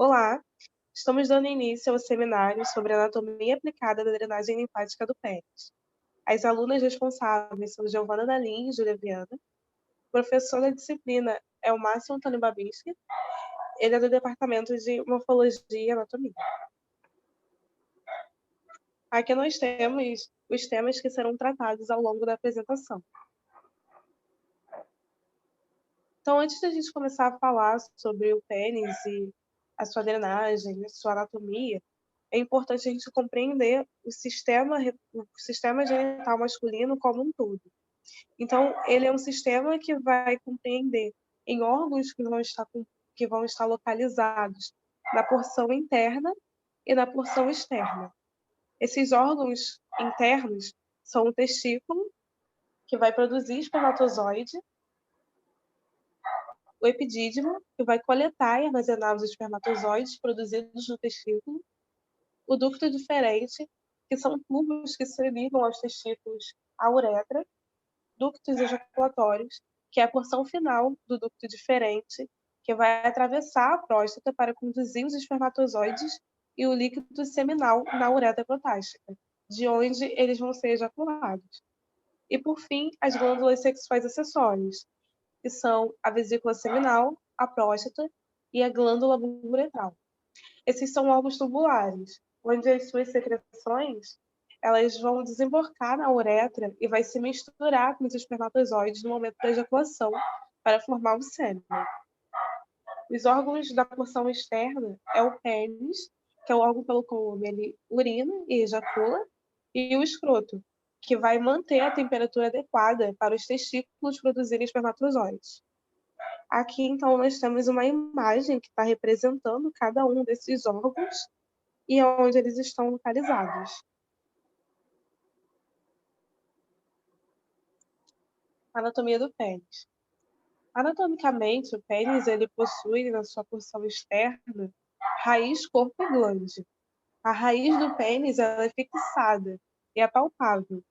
Olá, estamos dando início ao seminário sobre anatomia aplicada da drenagem linfática do pênis. As alunas responsáveis são Giovana Nalim e Júlia Viana. O professor da disciplina é o Márcio Antônio Babinski. Ele é do Departamento de Morfologia e Anatomia. Aqui nós temos os temas que serão tratados ao longo da apresentação. Então, antes da gente começar a falar sobre o pênis e a sua drenagem, a sua anatomia, é importante a gente compreender o sistema genital masculino como um todo. Então, ele é um sistema que vai compreender em órgãos que vão estar localizados na porção interna e na porção externa. Esses órgãos internos são o testículo, que vai produzir espermatozoide, o epidídimo, que vai coletar e armazenar os espermatozoides produzidos no testículo, o ducto diferente, que são tubos que se ligam aos testículos à uretra, ductos ejaculatórios, que é a porção final do ducto diferente, que vai atravessar a próstata para conduzir os espermatozoides e o líquido seminal na uretra protástica, de onde eles vão ser ejaculados. E, por fim, as glândulas sexuais acessórias, que são a vesícula seminal, a próstata e a glândula bulbo-uretral. Esses são órgãos tubulares, onde as suas secreções elas vão desembocar na uretra e vai se misturar com os espermatozoides no momento da ejaculação para formar o sêmen. Os órgãos da porção externa é o pênis, que é o órgão pelo qual o homem ele urina e ejacula, e o escroto, que vai manter a temperatura adequada para os testículos produzirem espermatozoides. Aqui, então, nós temos uma imagem que está representando cada um desses órgãos e onde eles estão localizados. Anatomia do pênis. Anatomicamente, o pênis ele possui na sua porção externa raiz, corpo e glande. A raiz do pênis ela é fixada e é palpável,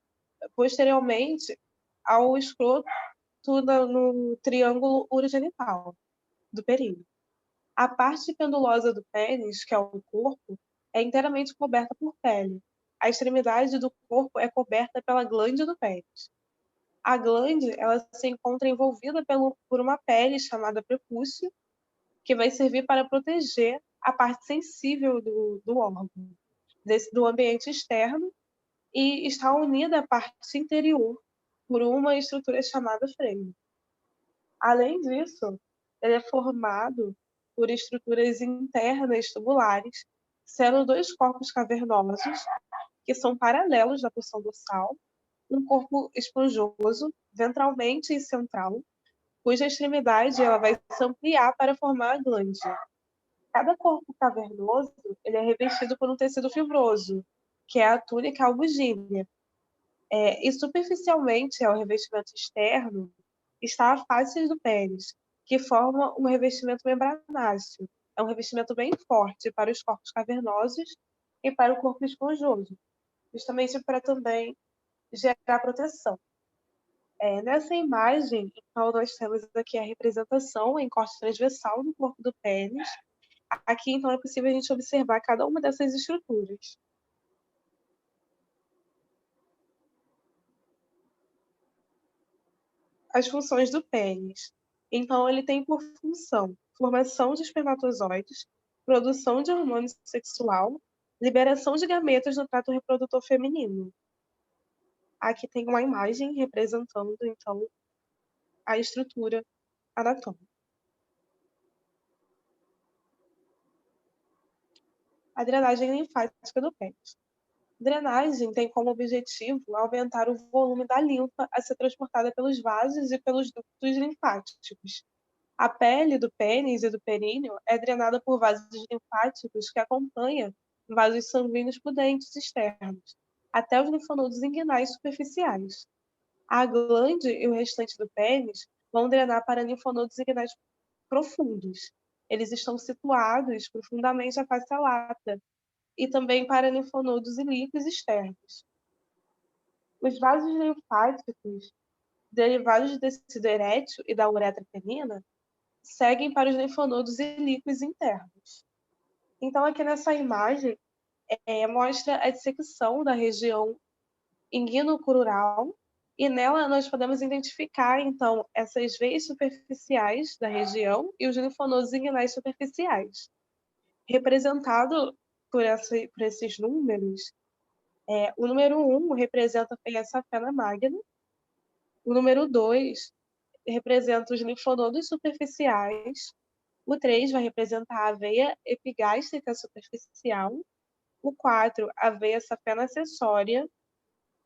posteriormente ao escroto no triângulo urogenital do períneo. A parte pendulosa do pênis, que é o corpo, é inteiramente coberta por pele. A extremidade do corpo é coberta pela glande do pênis. A glande ela se encontra envolvida por uma pele chamada prepúcio, que vai servir para proteger a parte sensível do órgão, do ambiente externo, e está unida à parte interior por uma estrutura chamada freio. Além disso, ele é formado por estruturas internas tubulares, sendo dois corpos cavernosos, que são paralelos da porção dorsal, um corpo esponjoso, ventralmente e central, cuja extremidade ela vai se ampliar para formar a glande. Cada corpo cavernoso ele é revestido por um tecido fibroso, que é a túnica albugínea. E superficialmente ao revestimento externo está a face do pênis, que forma um revestimento membranáceo. É um revestimento bem forte para os corpos cavernosos e para o corpo esponjoso, justamente para também gerar proteção. Nessa imagem, então, nós temos aqui a representação em corte transversal do corpo do pênis. Aqui, então, é possível a gente observar cada uma dessas estruturas. As funções do pênis. Então, ele tem por função formação de espermatozoides, produção de hormônio sexual, liberação de gametas no trato reprodutor feminino. Aqui tem uma imagem representando, então, a estrutura anatômica. A drenagem linfática do pênis. Drenagem tem como objetivo aumentar o volume da linfa a ser transportada pelos vasos e pelos ductos linfáticos. A pele do pênis e do períneo é drenada por vasos linfáticos que acompanham vasos sanguíneos pudentes externos, até os linfonodos inguinais superficiais. A glande e o restante do pênis vão drenar para linfonodos inguinais profundos. Eles estão situados profundamente à face lata e também para linfonodos ilíquos externos. Os vasos linfáticos, derivados do tecido erétil e da uretra penina, seguem para os linfonodos ilíquos internos. Então, aqui nessa imagem, mostra a dissecção da região inguino-crural, e nela nós podemos identificar, então, essas veias superficiais da região e os linfonodos inguinais superficiais. Representado por esses números, o número 1 representa a veia safena magna, o número 2 representa os linfonodos superficiais, o 3 vai representar a veia epigástrica superficial, o 4 a veia safena acessória,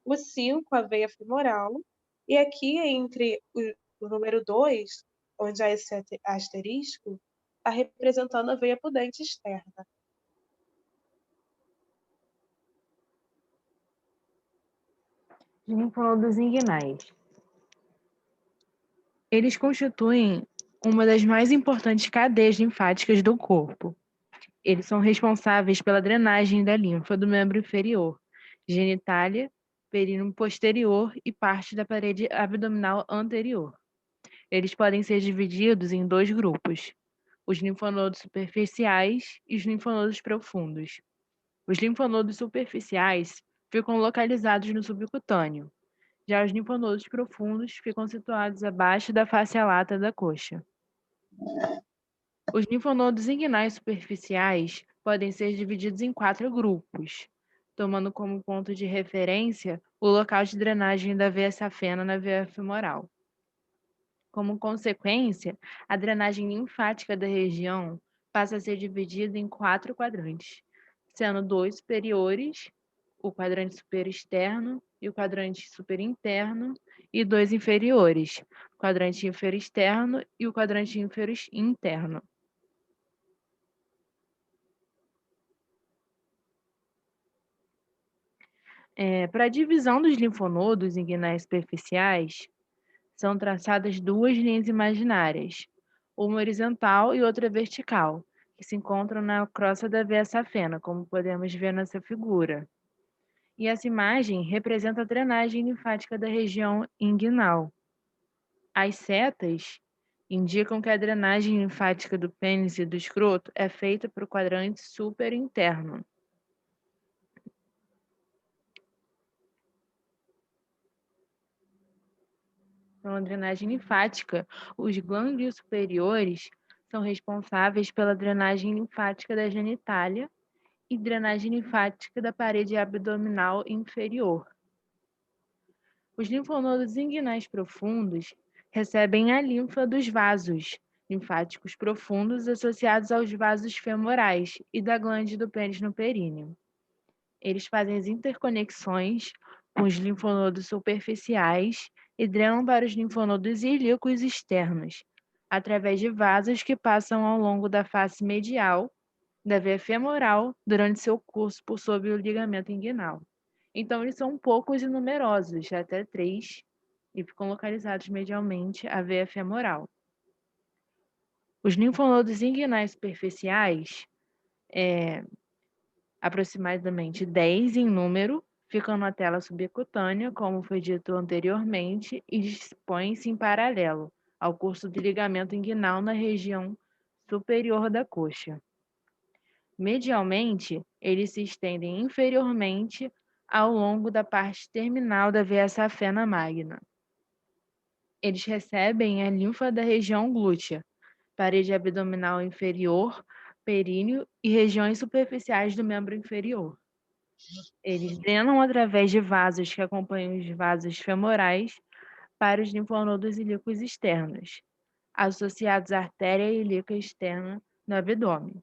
o 5 a veia femoral, e aqui entre o número 2, onde há esse asterisco, está representando a veia pudente externa. Linfonodos inguinais. Eles constituem uma das mais importantes cadeias linfáticas do corpo. Eles são responsáveis pela drenagem da linfa do membro inferior, genitália, períneo posterior e parte da parede abdominal anterior. Eles podem ser divididos em 2 grupos: os linfonodos superficiais e os linfonodos profundos. Os linfonodos superficiais ficam localizados no subcutâneo. Já os linfonodos profundos ficam situados abaixo da face lata da coxa. Os linfonodos inguinais superficiais podem ser divididos em 4 grupos, tomando como ponto de referência o local de drenagem da veia safena na veia femoral. Como consequência, a drenagem linfática da região passa a ser dividida em 4 quadrantes, sendo 2 superiores, o quadrante superior externo e o quadrante superior interno, e 2 inferiores, o quadrante inferior externo e o quadrante inferior interno. Para a divisão dos linfonodos inguinais superficiais, são traçadas 2 linhas imaginárias, uma horizontal e outra vertical, que se encontram na crosta da veia safena, como podemos ver nessa figura. E essa imagem representa a drenagem linfática da região inguinal. As setas indicam que a drenagem linfática do pênis e do escroto é feita para o quadrante superinterno. Então, a drenagem linfática, os gânglios superiores são responsáveis pela drenagem linfática da genitália e drenagem linfática da parede abdominal inferior. Os linfonodos inguinais profundos recebem a linfa dos vasos linfáticos profundos associados aos vasos femorais e da glande do pênis no períneo. Eles fazem as interconexões com os linfonodos superficiais e drenam para os linfonodos ilíacos externos, através de vasos que passam ao longo da face medial da veia femoral durante seu curso por sob o ligamento inguinal. Então, eles são poucos e numerosos, até 3, e ficam localizados medialmente à veia femoral. Os linfonodos inguinais superficiais, aproximadamente 10 em número, ficam na tela subcutânea, como foi dito anteriormente, e dispõem-se em paralelo ao curso do ligamento inguinal na região superior da coxa. Medialmente, eles se estendem inferiormente ao longo da parte terminal da veia safena magna. Eles recebem a linfa da região glútea, parede abdominal inferior, períneo e regiões superficiais do membro inferior. Eles drenam através de vasos que acompanham os vasos femorais para os linfonodos ilíacos externos, associados à artéria ilíaca externa no abdômen.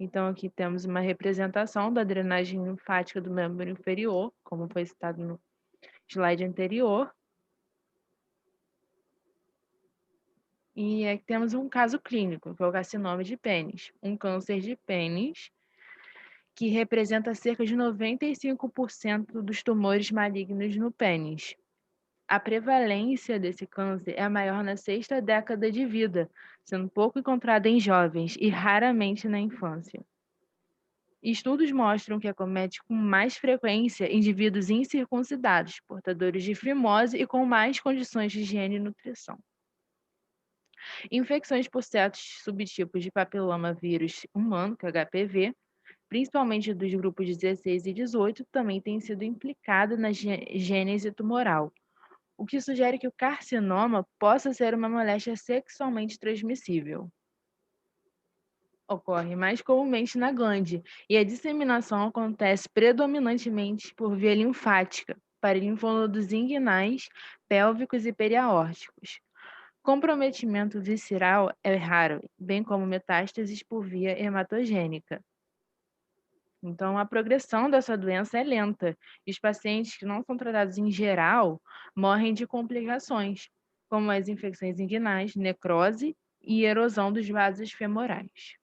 Então, aqui temos uma representação da drenagem linfática do membro inferior, como foi citado no slide anterior. E aqui temos um caso clínico, que é o carcinoma de pênis, um câncer de pênis que representa cerca de 95% dos tumores malignos no pênis. A prevalência desse câncer é maior na 6ª década de vida, sendo pouco encontrada em jovens e raramente na infância. Estudos mostram que acomete com mais frequência indivíduos incircuncidados, portadores de fimose e com mais condições de higiene e nutrição. Infecções por certos subtipos de papiloma vírus humano, que é HPV, principalmente dos grupos 16 e 18, também têm sido implicado na gênese tumoral, o que sugere que o carcinoma possa ser uma moléstia sexualmente transmissível. Ocorre mais comumente na glande, e a disseminação acontece predominantemente por via linfática, para linfonodos inguinais, pélvicos e periaórticos. Comprometimento visceral é raro, bem como metástases por via hematogênica. Então, a progressão dessa doença é lenta, e os pacientes que não são tratados em geral morrem de complicações, como as infecções inguinais, necrose e erosão dos vasos femorais.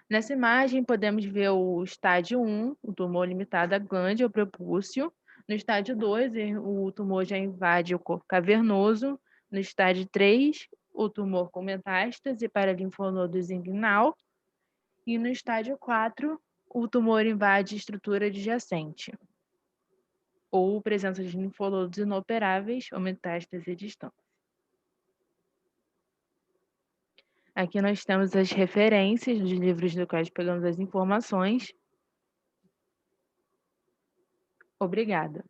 Nessa imagem, podemos ver o estágio 1, o tumor limitado à glande ou prepúcio. No estágio 2, o tumor já invade o corpo cavernoso. No estágio 3, o tumor com metástase para linfonodos inguinal. E no estágio 4, o tumor invade estrutura adjacente, ou presença de linfonodos inoperáveis ou metástase distante. Aqui nós temos as referências dos livros do quais pegamos as informações. Obrigada.